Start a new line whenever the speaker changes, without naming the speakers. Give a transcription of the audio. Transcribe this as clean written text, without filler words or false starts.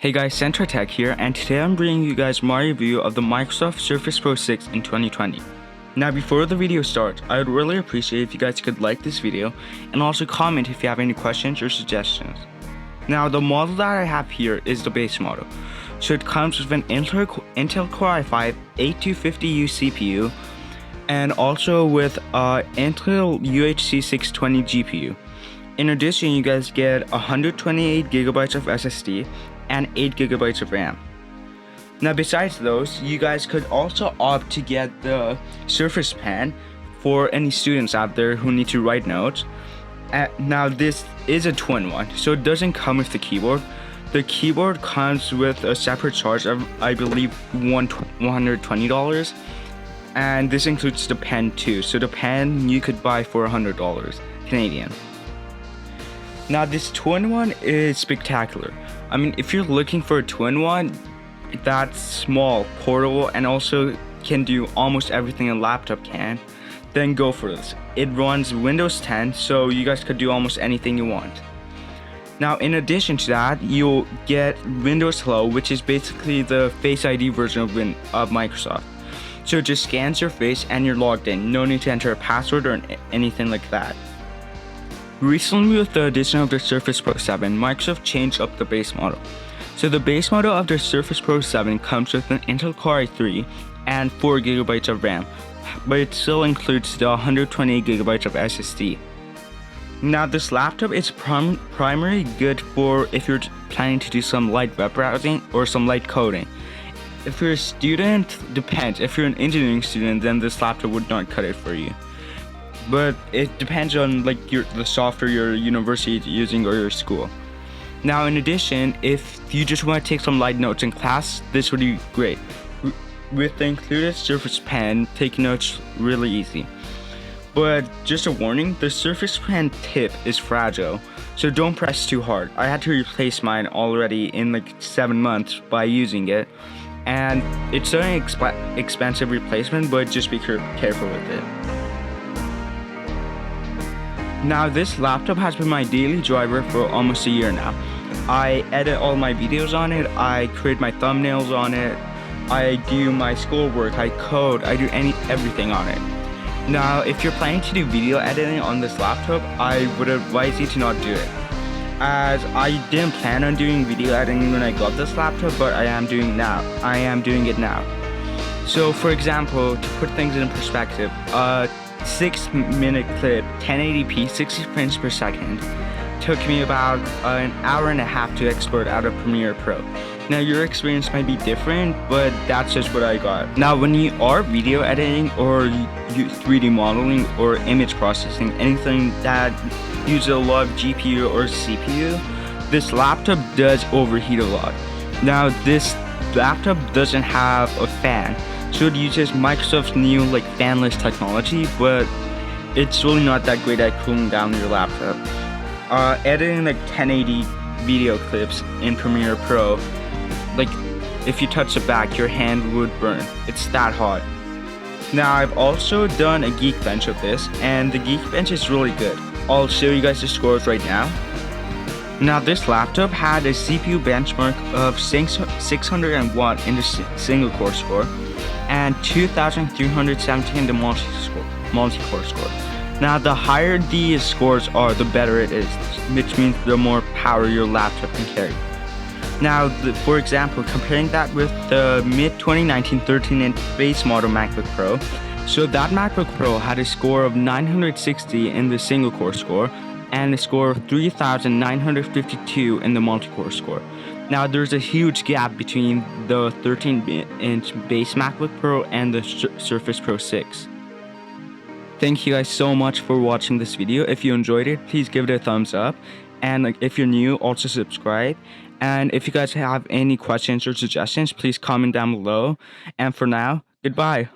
Hey guys, CentraTech here, and today I'm bringing you guys my review of the Microsoft Surface Pro 6 in 2020. Now before the video starts, I would really appreciate if you guys could like this video and also comment if you have any questions or suggestions. Now the model that I have here is the base model. So it comes with an Intel Core i5-8250U CPU and also with Intel UHC 620 GPU. In addition, you guys get 128GB of SSD and 8GB of RAM. Now besides those, you guys could also opt to get the Surface Pen for any students out there who need to write notes. Now this is a twin one, so it doesn't come with the keyboard. The keyboard comes with a separate charge of, I believe, $120, and this includes the pen too. So the pen you could buy for $100 Canadian. Now this twin one is spectacular. I mean, if you're looking for a twin one that's small, portable, and also can do almost everything a laptop can, then go for this. It runs Windows 10, so you guys could do almost anything you want. Now in addition to that, you'll get Windows Hello, which is basically the Face ID version of Microsoft. So it just scans your face and you're logged in. No need to enter a password or anything like that. Recently, with the addition of the Surface Pro 7, Microsoft changed up the base model. So the base model of the Surface Pro 7 comes with an Intel Core i3 and 4GB of RAM, but it still includes the 128GB of SSD. Now this laptop is primarily good for if you're planning to do some light web browsing or some light coding. If you're a student, depends. If you're an engineering student, then this laptop would not cut it for you. But it depends on the software your university is using or your school. Now in addition, if you just want to take some light notes in class, this would be great. With the included Surface Pen, taking notes really easy. But just a warning, the Surface Pen tip is fragile, so don't press too hard. I had to replace mine already in 7 months by using it, and it's an expensive replacement, but just be careful with it. Now this laptop has been my daily driver for almost a year now. I edit all my videos on it, I create my thumbnails on it, I do my schoolwork, I code, I do everything on it. Now if you're planning to do video editing on this laptop, I would advise you to not do it, as I didn't plan on doing video editing when I got this laptop, but I am doing it now. So for example, to put things in perspective, 6-minute clip, 1080p, 60 frames per second, took me about an hour and a half to export out of Premiere Pro. Now your experience might be different, but that's just what I got. Now when you are video editing or 3D modeling or image processing, anything that uses a lot of GPU or CPU, this laptop does overheat a lot. Now this laptop doesn't have a fan, so it uses Microsoft's new Fanless technology, but it's really not that great at cooling down your laptop. Editing 1080 video clips in Premiere Pro, if you touch the back, your hand would burn. It's that hot. Now I've also done a Geekbench of this, and the Geekbench is really good. I'll show you guys the scores right now. Now this laptop had a CPU benchmark of 601 in the single core score and 2,317 in the multi-core score. Now the higher these scores are, the better it is, which means the more power your laptop can carry. Now for example, comparing that with the mid-2019 13-inch base model MacBook Pro, so that MacBook Pro had a score of 960 in the single core score and a score of 3,952 in the multi-core score. Now there's a huge gap between the 13-inch base MacBook Pro and the Surface Pro 6. Thank you guys so much for watching this video. If you enjoyed it, please give it a thumbs up, and if you're new, also subscribe. And if you guys have any questions or suggestions, please comment down below. And for now, goodbye.